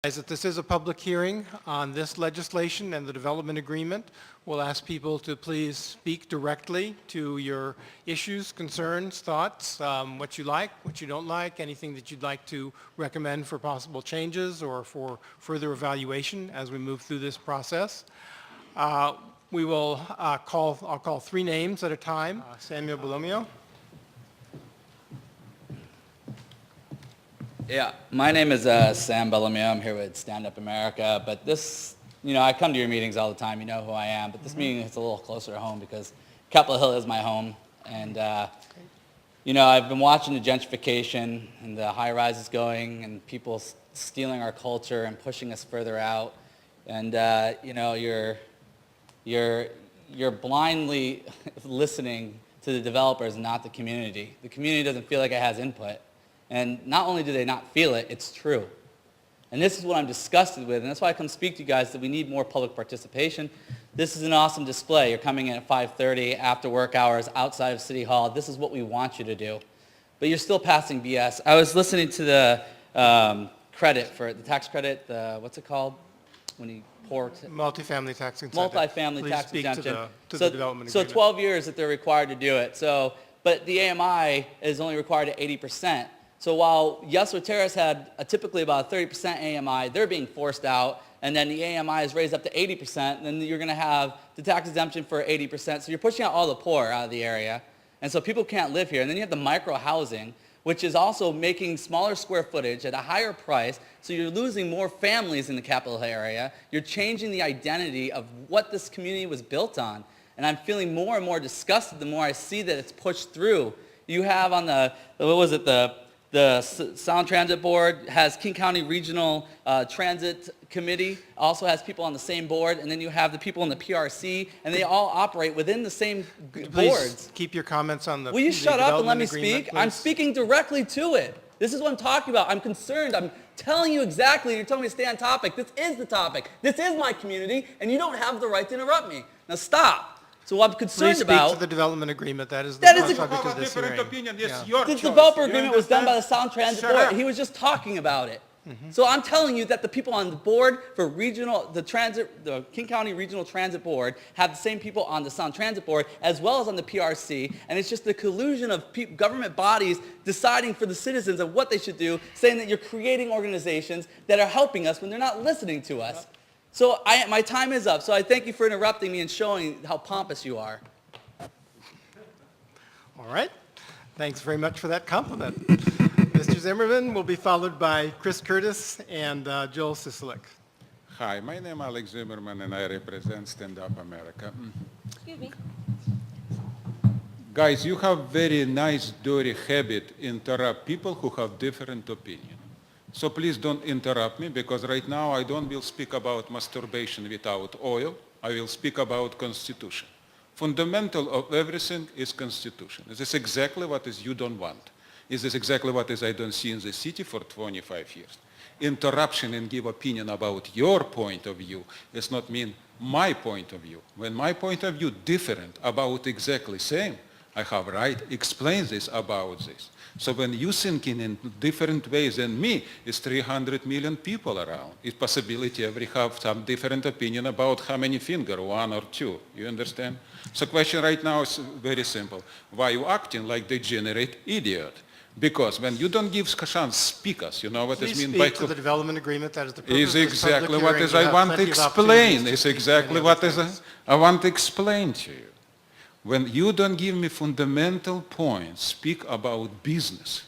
That this is a public hearing on this legislation and the development agreement. We'll ask people to please speak directly to your issues, concerns, thoughts, what you like, what you don't like, anything that you'd like to recommend for possible changes or for further evaluation as we move through this process. We will I'll call three names at a time. Samuel Bolomio. Yeah, my name is Sam Bellamy. I'm here with StandUP-America, but this, I come to your meetings all the time. You know who I am, but this meeting is a little closer to home because Capitol Hill is my home, and I've been watching the gentrification and the high-rises going, and people stealing our culture and pushing us further out, and you're blindly listening to the developers, not the community. The community doesn't feel like it has input. And not only do they not feel it, it's true. And this is what I'm disgusted with, and that's why I come speak to you guys, that we need more public participation. This is an awesome display. You're coming in at 5:30 after work hours outside of City Hall. This is what we want you to do. But you're still passing BS. I was listening to the credit for the tax credit, what's it called? When you pour... Multifamily tax incentive. Multifamily tax exemption. To the development agreement. So 12 years that they're required to do it. But the AMI is only required at 80%. So while Yesler Terrace had typically about a 30% AMI, they're being forced out, and then the AMI is raised up to 80%, and then you're going to have the tax exemption for 80%. So you're pushing out all the poor out of the area, and so people can't live here. And then you have the micro housing, which is also making smaller square footage at a higher price, so you're losing more families in the Capitol Hill area. You're changing the identity of what this community was built on, and I'm feeling more and more disgusted the more I see that it's pushed through. You have on the Sound Transit Board has King County Regional Transit Committee, also has people on the same board, and then you have the people in the PRC, and they all operate within the same boards. Please keep your comments on the Will you shut up and let me speak? I'm speaking directly to it. This is what I'm talking about. I'm concerned. I'm telling you exactly. You're telling me to stay on topic. This is the topic. This is my community, and you don't have the right to interrupt me. Now stop. So what I'm concerned about... Please speak to the development agreement. That is the subject of this hearing. The developer agreement was done by the Sound Transit Board. He was just talking about it. So I'm telling you that the people on the board for the King County Regional Transit Board have the same people on the Sound Transit Board as well as on the PRC, and it's just the collusion of government bodies deciding for the citizens of what they should do, saying that you're creating organizations that are helping us when they're not listening to us. So my time is up, so I thank you for interrupting me and showing how pompous you are. All right. Thanks very much for that compliment. Mr. Zimerman will be followed by Chris Curtis and Joel Sisalik. Hi, my name is Alex Zimerman, and I represent StandUP-America. Excuse me. Guys, you have very nice, dirty habit interrupt people who have different opinion. So please don't interrupt me, because right now I don't will speak about masturbation without oil. I will speak about Constitution. Fundamental of everything is Constitution. This is exactly what is you don't want. This is exactly what is I don't see in the city for 25 years. Interruption and give opinion about your point of view does not mean my point of view. When my point of view different about exactly same, I have right explain this about this. So when you thinking in different ways than me, it's 300 million people around. It's possibility every have some different opinion about how many finger, one or two. You understand? So question right now is very simple. Why you acting like degenerate idiot? Because when you don't give chance speakers, you know what Please it means by... Please speak to the development agreement. That is the purpose is of this exactly public what hearing. is I want to explain. It's exactly what is I want to explain to you. When you don't give me fundamental points, speak about business.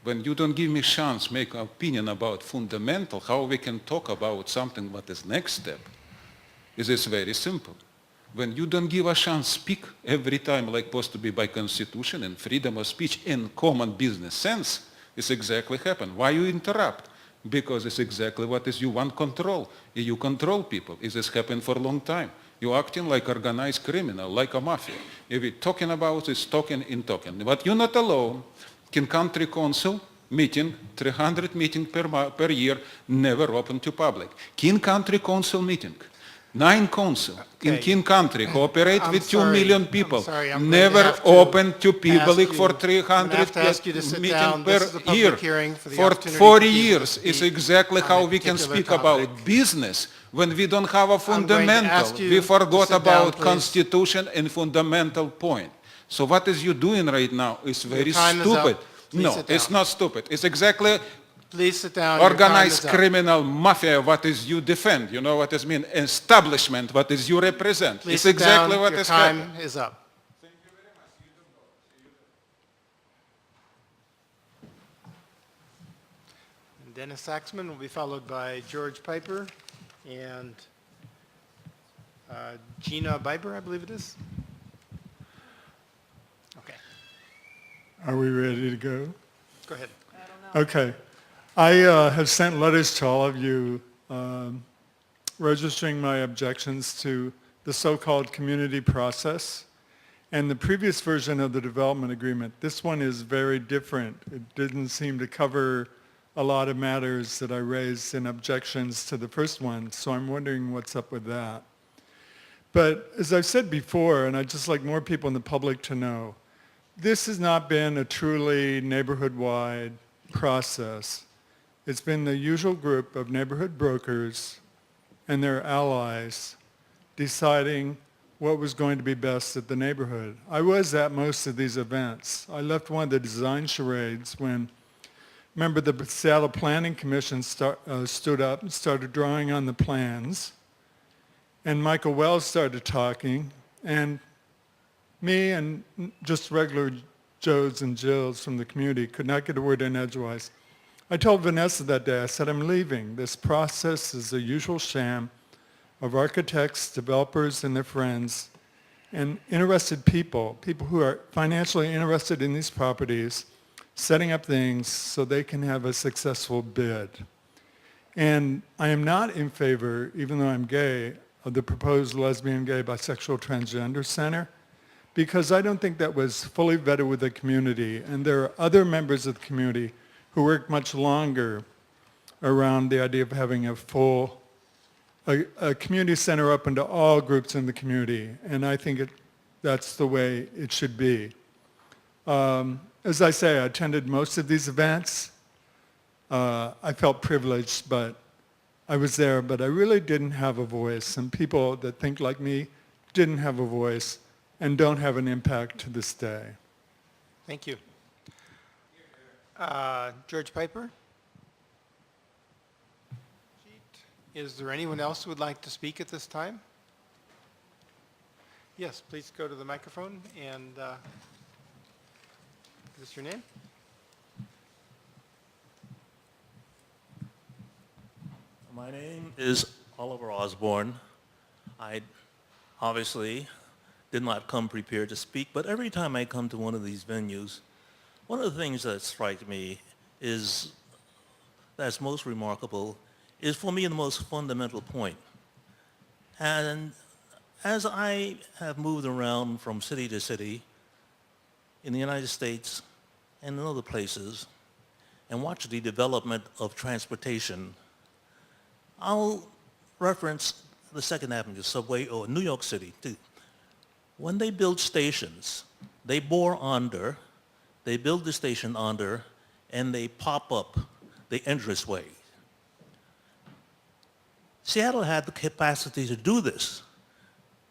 When you don't give me chance, make an opinion about fundamental, how we can talk about something what is next step, is very simple. When you don't give a chance, speak every time like supposed to be by Constitution and freedom of speech in common business sense, it's exactly happen. Why you interrupt? Because it's exactly what is you want control. You control people. Is this happened for a long time? You're acting like organized criminal, like a mafia. If you're talking about this, talking in talking. But you're not alone. King Country Council meeting, 300 meetings per year, never open to public. King Country Council meeting, 9 council in Okay. King Country who operate I'm with 2 sorry. million I'm people sorry. I'm going to never have to open to ask public for you- I'm gonna 300 have to ask you to sit meeting down. per This is a public year. hearing for the For opportunity for 40 people to years is speak exactly on how a we can particular speak topic. about business when we don't have a I'm going to fundamental. ask you We to forgot sit down, about please. constitution and fundamental point. So what is you doing right now is very time is up. stupid. Please No, sit it's down. not stupid. It's exactly Please sit down. Your time organized is up. criminal mafia, what is you defend, you know what is mean, establishment, what is you represent. Please It's sit exactly down. what Your is time happening. is up. And Dennis Saxman will be followed by George Piper and Gina Biber, I believe it is. Okay, Are we ready to go? go ahead. Okay. I have sent letters to all of you registering my objections to the so-called community process and the previous version of the development agreement. This one is very different. It didn't seem to cover a lot of matters that I raised in objections to the first one, so I'm wondering what's up with that. But as I've said before, and I'd just like more people in the public to know, this has not been a truly neighborhood-wide process. It's been the usual group of neighborhood brokers and their allies deciding what was going to be best at the neighborhood. I was at most of these events. I left one of the design charades when, remember, the Seattle Planning Commission stood up and started drawing on the plans, and Michael Wells started talking, and me and just regular Joes and Jills from the community could not get a word in edgewise. I told Vanessa that day, I said, I'm leaving. This process is a usual sham of architects, developers, and their friends, and interested people, people who are financially interested in these properties, setting up things so they can have a successful bid. And I am not in favor, even though I'm gay, of the proposed lesbian, gay, bisexual, transgender center, because I don't think that was fully vetted with the community. And there are other members of the community who work much longer around the idea of having a full, a community center open to all groups in the community. And I think that's the way it should be. As I say, I attended most of these events. I felt privileged, but I was there, but I really didn't have a voice. And people that think like me didn't have a voice and don't have an impact to this day. Thank you. George Piper? Is there anyone else who would like to speak at this time? Yes, please go to the microphone and is this your name? My name is Oliver Osborne. I obviously did not come prepared to speak, but every time I come to one of these venues, one of the things that strikes me is, that's most remarkable, is for me the most fundamental point. And as I have moved around from city to city in the United States and in other places and watched the development of transportation, I'll reference the Second Avenue subway or New York City too. When they build stations, they bore under, they build the station under, and they pop up the entranceway. Seattle had the capacity to do this.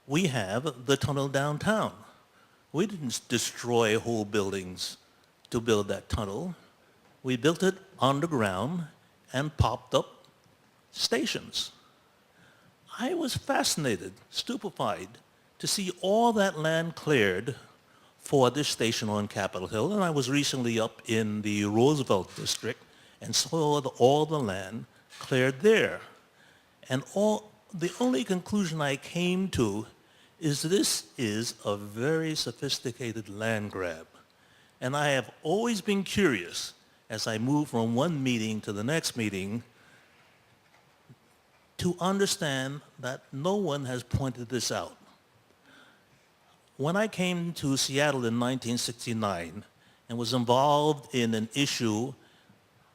We have the tunnel downtown. We didn't destroy whole buildings to build that tunnel. We built it underground and popped up stations. I was fascinated, stupefied, to see all that land cleared for this station on Capitol Hill. And I was recently up in the Roosevelt district and saw all the land cleared there. And the only conclusion I came to is this is a very sophisticated land grab. And I have always been curious as I move from one meeting to the next meeting to understand that no one has pointed this out. When I came to Seattle in 1969 and was involved in an issue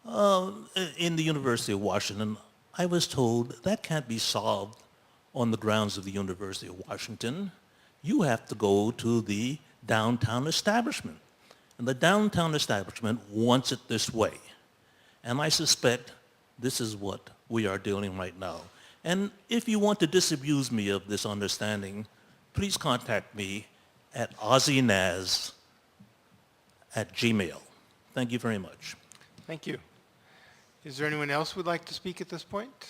in the University of Washington, I was told that can't be solved on the grounds of the University of Washington, you have to go to the downtown establishment. And the downtown establishment wants it this way. And I suspect this is what we are dealing right now. And if you want to disabuse me of this understanding, please contact me at ozzinaz@gmail. Thank you very much. Thank you. Is there anyone else who would like to speak at this point?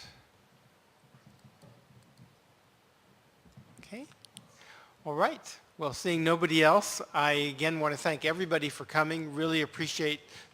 Okay. All right. Well, seeing nobody else, I again want to thank everybody for coming. Really appreciate